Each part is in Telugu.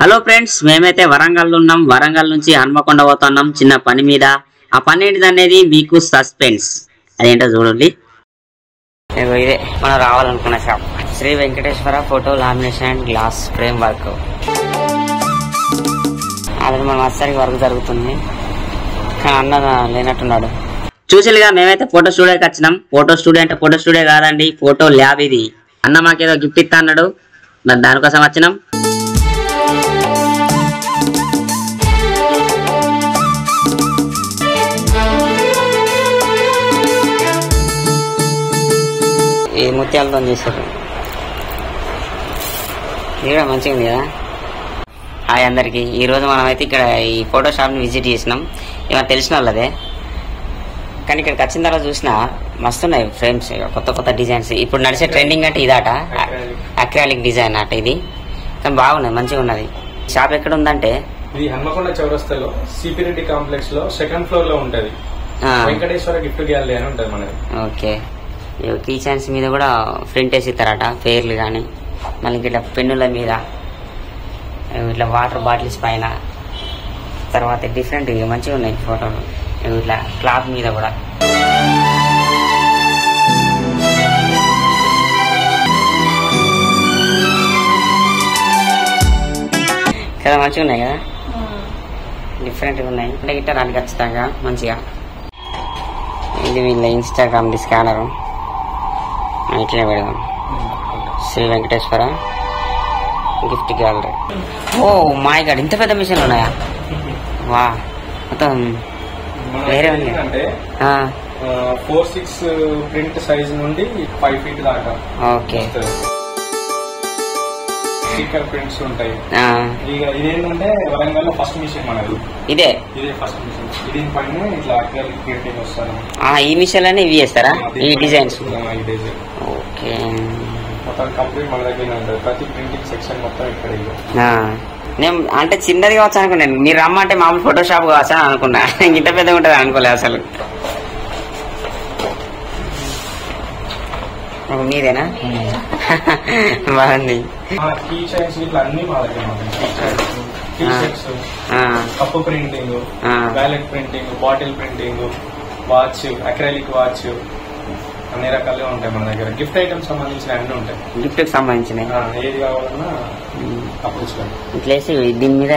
హలో ఫ్రెండ్స్, మేమైతే వరంగల్లో ఉన్నాం. వరంగల్ నుంచి హన్మకొండ పోతున్నాం చిన్న పని మీద. ఆ పని ఏంటిది అనేది మీకు సస్పెన్స్. అదేంటో చూడండి. ఇదే మనం రావాలనుకున్న shop, Sri Venkateswara photo lamination and glass frame work. Already మనం వచ్చేసరికి వర్క్ జరుగుతుంది, కానీ అన్న లేనట్టున్నాడు. చూసిగా మేమైతే ఫోటో స్టూడియోకి వచ్చినాం. ఫోటో స్టూడియో అంటే ఫోటో స్టూడియో కాదండి, ఫోటో ల్యాబ్ ఇది. అన్న మాకేదో గిఫ్ట్ ఇస్తా అన్నాడు, మరి దానికోసం వచ్చినాం. ఈ ముత్యాలతో చేశారు, ఇది కూడా మంచిగా ఉంది కదా. హాయ్ అందరికి. ఈరోజు మనమైతే ఇక్కడ ఈ ఫోటో షాప్ని విజిట్ చేసినాం. ఏమైనా తెలిసిన వాళ్ళదే, కానీ ఇక్కడికి వచ్చిన తర్వాత చూసిన మస్తున్నాయి ఫ్రేమ్స్, కొత్త కొత్త డిజైన్స్. ఇప్పుడు నడిచే ట్రెండింగ్ అంటే ఇదాట, అక్రాలిక్ డిజైన్ అట ఇది. కానీ బాగున్నది, మంచిగా ఉన్నది. షాప్ ఎక్కడ ఉందంటే ఇది హన్మకొండ చౌరస్తాలో సిపిరెడ్డి కాంప్లెక్స్ లో సెకండ్ ఫ్లోర్ లో ఉంటది. వెంకటేశ్వర గిఫ్ట్ గ్యాలరీ అని ఉంటది మనది. ఓకే. కీ చైన్స్ మీద కూడా ప్రింట్ వేసి ఇస్తారట, పేర్లు కానీ. మళ్ళీ ఇట్లా పెన్నుల మీద, ఇట్లా వాటర్ బాటిల్స్ పైన, తర్వాత డిఫరెంట్ మంచిగా ఉన్నాయి ఫోటోలు. ఇట్లా క్లాత్ మీద కూడా కదా, మంచిగా ఉన్నాయి కదా, డిఫరెంట్గా ఉన్నాయి. అంటే గిట్ట రాని ఖచ్చితంగా మంచిగా. ఇది వీళ్ళ ఇన్స్టాగ్రామ్ స్కానరు, ఇట్లనే పెడదాం. Shri Venkateswara gift gallery. Oh my god, ఇంత పెద్ద మిషన్లు ఉన్నాయా? వా, మొత్తం వేరే ఉంది. 4-6 ప్రింట్ సైజ్ నుండి 5 feet దాకా. ఓకే. స్టిక్కర్ ప్రింట్స్ ఉంటాయి. ఇదేంటంటే వరంగల్ లో ఫస్ట్ మిషన్ మనది. ఇదే ఫస్ట్ మిషన్. దీనిపైన ఇట్లా అక్రిలిక్ ప్రింటింగ్ వస్తారు. ఈ మిషన్ లోనే ఇవి చేస్తారా, ఈ డిజైన్స్? ఓకే. మొత్తం కంప్లీట్ మన దగ్గర ఉంటుంది. ప్రతి ప్రింటింగ్ సెక్షన్ మొత్తం ఇక్కడ. నేను అంటే చిన్నది కావచ్చు అనుకున్నాను, మీరు రమ్మంటే మామూలు ఫోటో షాప్ కావచ్చా అనుకున్నా. ఇంత పెద్దగా ఉంటుంది అనుకోలేదు అసలు. మీదేనా? బాగుంది. కీ చైన్స్ ఇట్లా అన్ని మా దగ్గర. Cup printing, wallet printing, bottle printing, watch, acrylic watch, అన్ని రకాలుగా ఉంటాయి మన దగ్గర. గిఫ్ట్ ఐటమ్స్ సంబంధించిన అన్ని ఉంటాయి. గిఫ్ట్ కి సంబంధించిన ఏది కావాలన్నా అప్పుడు ఇట్లా దీని మీద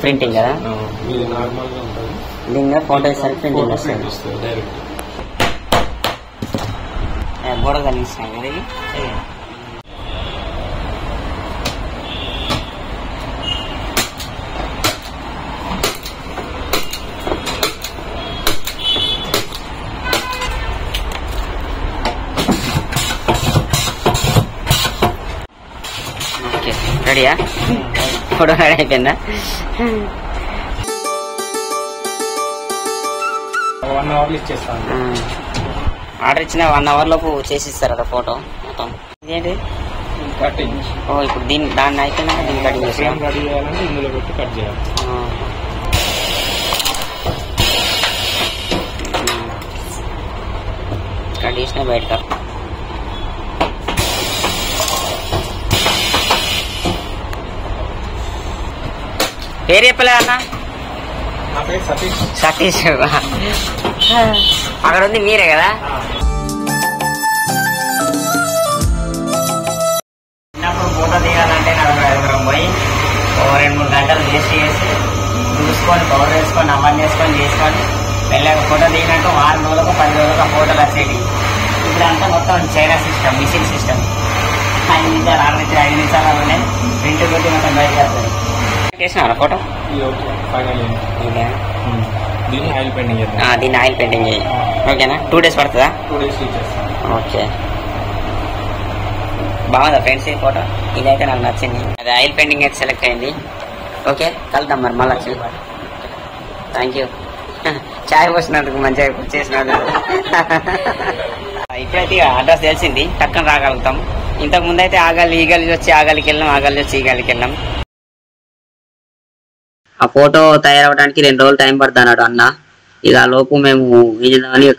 ప్రింటింగ్ కదా, ఇది నార్మల్ గా ఉంటుంది. దీని మీద ఫోటో వేసారి ప్రింటింగ్ వస్తుంది డైరెక్ట్. గోడ కనిపిస్తున్నాయి కదా ఇది. ఓకే, రెడీయా? ఫోటో రెడీ అయిపోయిందా? 1 hour ఇచ్చేస్తాను. ఆర్డర్ ఇచ్చిన 1 hour లోపు చేసిస్తారట ఫోటో మొత్తం. ఇదేంటి కటింగ్? ఓ, ఇప్పుడు దాన్ని అయిపోయినాక దీన్ని కటింగ్ చేస్తాం. రెడీ చేయాలంటే ఇందులో పెట్టి కట్ చేయాలి. కట్ చేసిన బయటకు. పేరు చెప్పలే అన్న? నా పేరు సతీష్. సతీష్. అక్కడ ఉంది మీరే కదా? చిన్నప్పుడు ఫోటో దిగాలంటే 4-5 పోయి 2-3 గంటలు వేస్ట్ చేసి చూసుకొని పవర్ వేసుకొని అవన్నీ వేసుకొని చేసుకొని వెళ్ళాక ఫోటో దిగినట్టు 6 రోజులకు 10 రోజులకు ఫోటోలు వచ్చేటి. ఇప్పుడు అంతా మొత్తం చైనా సిస్టమ్, మిషన్ సిస్టమ్. 5 నిమిషాలు 6 నిమిషాలు 5 నిమిషాలు అవన్నీ ప్రింట్ కొట్టి మొత్తం బయట చేస్తుంది. చేసినా ఫోటో దీన్ని ఆయిల్ పెయింటింగ్ చేద్దాం. దీన్ని ఆయిల్ పెయింటింగ్ చేయి. ఓకేనా? 2 days పడుతుందా? 2 days ఇచ్చేస్తాను. ఓకే. బాగుందా ఫ్రెండ్స్ ఈ ఫోటో? ఇదైతే నాకు నచ్చింది. అది ఆయిల్ పెయింటింగ్ అయితే సెలెక్ట్ అయింది. ఓకే, కలుద్దాం మరి మళ్ళీ. Thank you. చాయ్ పోసినందుకు మంచిగా చేసినందుకు. ఇప్పుడైతే అడ్రస్ తెలిసింది, టక్కన రాగలుగుతాం. ఇంతకు ముందు అయితే ఆగాలి ఈ గల్లి వచ్చి ఆ గల్లికి వెళ్ళాం, ఆ గల్లి వచ్చి ఈ గల్లికి వెళ్ళాం. ఆ ఫోటో తయారవడానికి 2 రోజులు టైం పడుతున్నాడు అన్న. ఇక లోపు మేము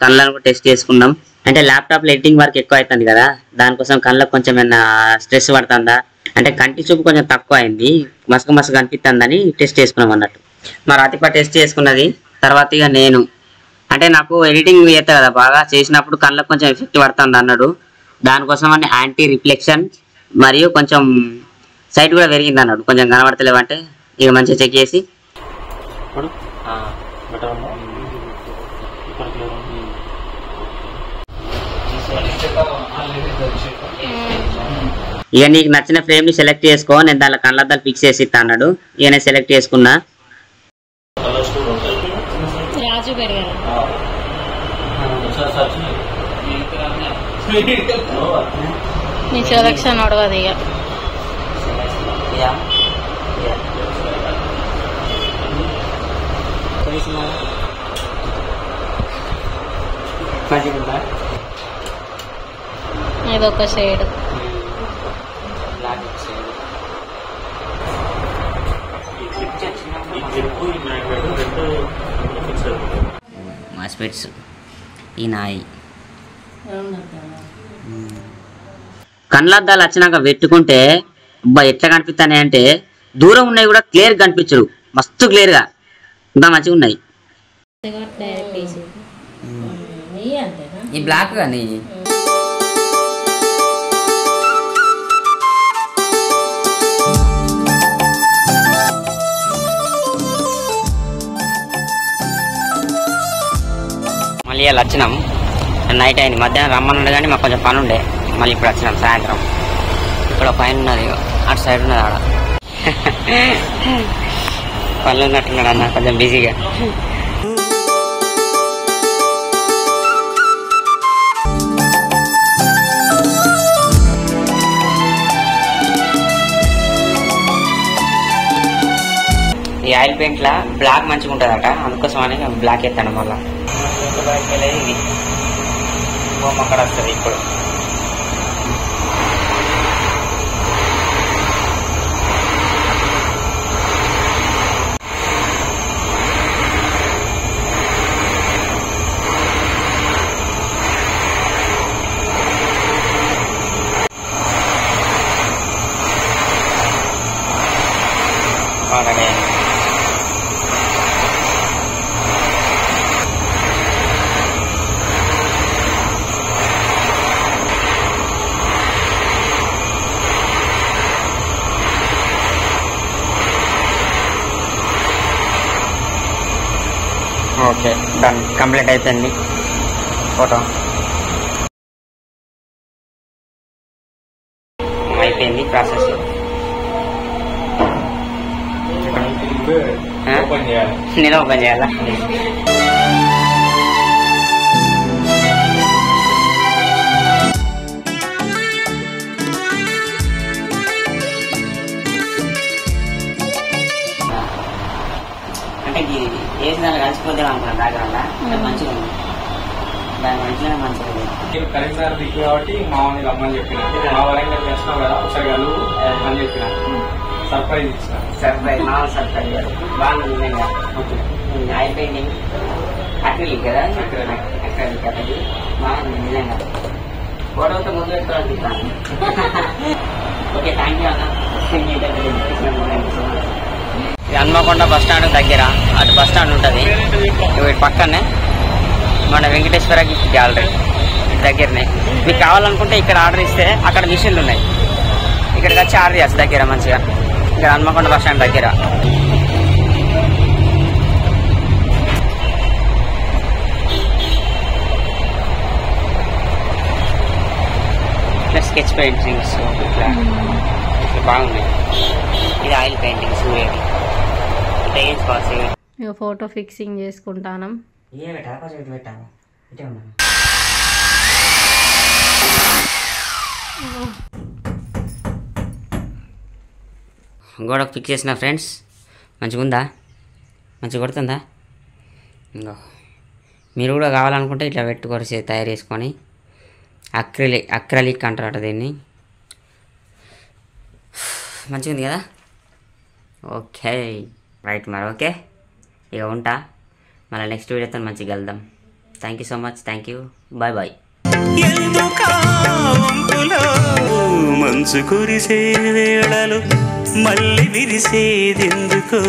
కళ్ళను టెస్ట్ చేసుకున్నాం. అంటే ల్యాప్టాప్లో ఎడిటింగ్ వర్క్ ఎక్కువ అవుతుంది కదా, దానికోసం కళ్ళకు కొంచెం ఏమైనా స్ట్రెస్ పడుతుందా అంటే కంటి చూపు కొంచెం తక్కువ అయింది, మసక మసక అనిపిస్తుందని టెస్ట్ చేసుకున్నాం అన్నట్టు. మా రాతిపా టెస్ట్ చేసుకున్నది. తర్వాత ఇక నేను అంటే నాకు ఎడిటింగ్ చేస్తా కదా, బాగా చేసినప్పుడు కళ్ళకు కొంచెం ఎఫెక్ట్ పడుతుంది అన్నాడు. దానికోసం అని యాంటీ రిఫ్లెక్షన్ మరియు కొంచెం సైట్ కూడా పెరిగింది అన్నాడు, కొంచెం కనబడతలేవంటే ఇక మంచిగా చెక్ చేసి ఇక నీకు నచ్చిన ఫ్రేమ్ ని సెలెక్ట్ చేసుకో, నేను దానిలో కళ్ళద్దాలు ఫిక్స్ చేసి ఇస్తా అన్నాడు. ఇక నేను సెలెక్ట్ చేసుకున్నా. సెలక్షన్ అడగదు ఇక ఇదొక షేడ్ మా స్పెట్స్ ఈ నాయి కళ్ళద్దాలు వచ్చినాక పెట్టుకుంటే అబ్బా ఎట్లా కనిపిస్తాయి అంటే దూరం ఉన్నాయి కూడా క్లియర్ కనిపించరు, మస్తు క్లియర్గా ఇంకా మంచిగా ఉన్నాయి. ఈ బ్లాక్ కానీ మళ్ళీ ఇలా వచ్చినాం. నైట్ అయింది, మధ్యాహ్నం రమ్మనుండే కానీ మాకు కొంచెం పని ఉండే, మళ్ళీ ఇప్పుడు వచ్చినాం సాయంత్రం. ఇక్కడ పైన ఉన్నది, అటు సైడ్ ఉన్నది ఆడ పనులు ఉన్నట్టున్నాడు అన్న కొంచెం బిజీగా. ఈ ఆయిల్ పెయింట్ లా బ్లాక్ మంచిగా ఉంటుంది అట, అందుకోసం అని బ్లాక్ ఎత్తాను. మళ్ళీ ఇది అక్కడ వస్తుంది ఇప్పుడు. ఓకే డన్, కంప్లీట్ అయిపోయింది ఫోటో అయిపోయింది ప్రాసెస్. నేను ఓపెన్ చేయాలా? అంటే వేసి దాన్ని కలిసిపోతే అనుకున్నాను బ్యాక్గ్రౌండ్ మంచిగా ఉంది, దాని మంచిగా మంచిగా ఉంది. కరీంనగర్ దిక్కు కాబట్టి మా వాడిని రమ్మని చెప్పిన, మా వరంగల్ చేస్తున్నావు కదా ఒకసారి కలువు అని చెప్పిన, సర్ప్రైజ్ ఇచ్చిన. సర్ప్రైజ్ మామూలు సర్ప్రైజ్ బాగుంది నిజంగా. ఆయిల్ పెయింటింగ్ అక్రిలిక్ కదా, అక్రిలిక్ అది బాగుంది నిజంగా. ఫోటోతో ముందు పెట్టుకోవాలనిపిస్తాను. ఓకే థ్యాంక్ యూ అన్న. హన్మకొండ బస్ స్టాండ్ దగ్గర అటు బస్ స్టాండ్ ఉంటుంది, వీటి పక్కనే మన వెంకటేశ్వర గిఫ్ట్ గ్యాలరీ దగ్గరనే. మీకు కావాలనుకుంటే ఇక్కడ ఆర్డర్ ఇస్తే అక్కడ మిషన్లు ఉన్నాయి, ఇక్కడికి వచ్చి ఆర్డర్ చేస్తారు దగ్గర మంచిగా. ఇక్కడ హన్మకొండ బస్ స్టాండ్ దగ్గర. ప్లస్ స్కెచ్ పెయింటింగ్స్ ఇట్లా బాగున్నాయి. ఇది ఆయిల్ పెయింటింగ్ సూర్యుడి. ఇక ఫోటో ఫిక్సింగ్ చేసుకుంటాను. గోడకు ఫిక్స్ చేసిన ఫ్రెండ్స్, మంచిగా ఉందా? మంచిగా కొడుతుందా? ఇంకో మీరు కూడా కావాలనుకుంటే ఇట్లా పెట్టుకొని తయారు చేసుకొని అక్రలిక్ అంటారట దీన్ని. మంచిగా ఉంది కదా? ఓకే రైట్ మరి. ఓకే ఇక ఉంటా, మళ్ళీ నెక్స్ట్ వీడియోతో మంచిగా వెళ్దాం. Thank you so much, thank you, bye bye. ఎందుకా వంపులో మంచు కురిసే వేళలు మళ్ళీ విరిసేదెందుకో